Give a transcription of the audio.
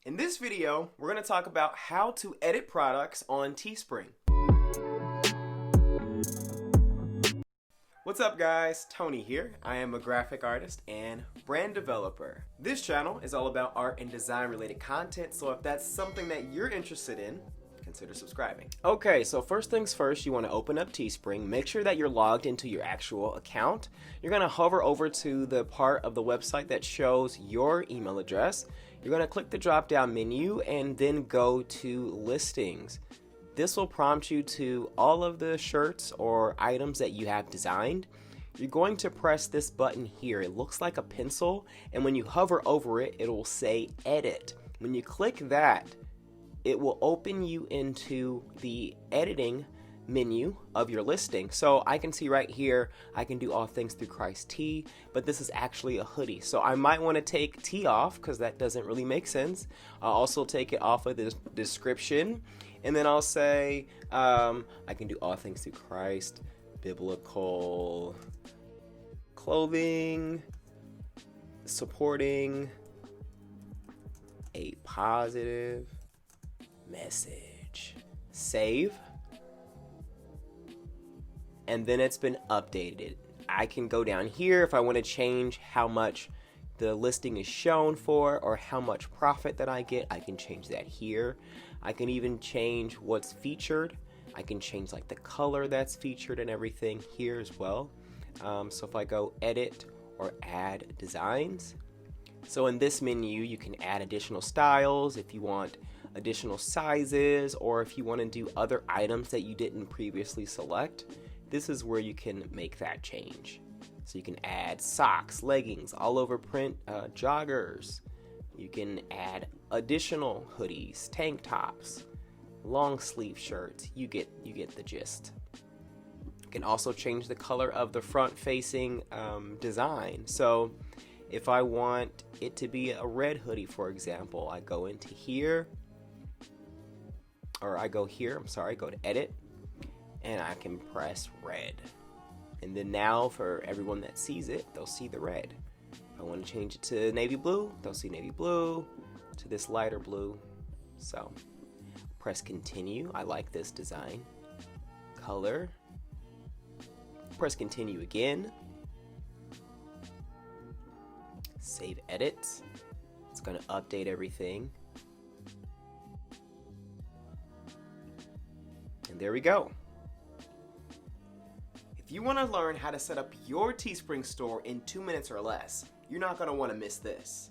In this video, we're going to talk about how to edit products on Teespring. What's up guys, Tony here. I am a graphic artist and brand developer. This channel is all about art and design related content, so if that's something that you're interested in, consider subscribing. Okay, so first things first, you want to open up Teespring. Make sure that you're logged into your actual account. You're going to hover over to the part of the website that shows your email address. You're going to click the drop down menu and then go to listings. This will prompt you to all of the shirts or items that you have designed. You're going to press this button here. It looks like a pencil, and when you hover over it, it will say edit. When you click that, it will open you into the editing menu of your listing. So I can see right here, I can do all things through Christ T, but this is actually a hoodie. So I might want to take T off because that doesn't really make sense. I'll also take it off of the description. And then I'll say, I can do all things through Christ, biblical clothing, supporting a positive message. Save. And then it's been updated. I can go down here if I want to change how much the listing is shown for or how much profit that I get. I can change that here. I can even change what's featured. I can change like the color that's featured and everything here as well. So if I go edit or add designs, so in this menu you can add additional styles if you want additional sizes, or if you want to do other items that you didn't previously select. This is where you can make that change. So you can add socks, leggings, all over print joggers. You can add additional hoodies, tank tops, long sleeve shirts. You get the gist. You can also change the color of the front facing design. So if I want it to be a red hoodie, for example, I go into here, or I go here, go to edit, and I can press red. And then now for everyone that sees it, they'll see the red. If I want to change it to navy blue, they'll see navy blue, to this lighter blue. So press continue. I like this design. Color. Press continue again. Save edits. It's going to update everything. And there we go. If you want to learn how to set up your Teespring store in 2 minutes or less, you're not going to want to miss this.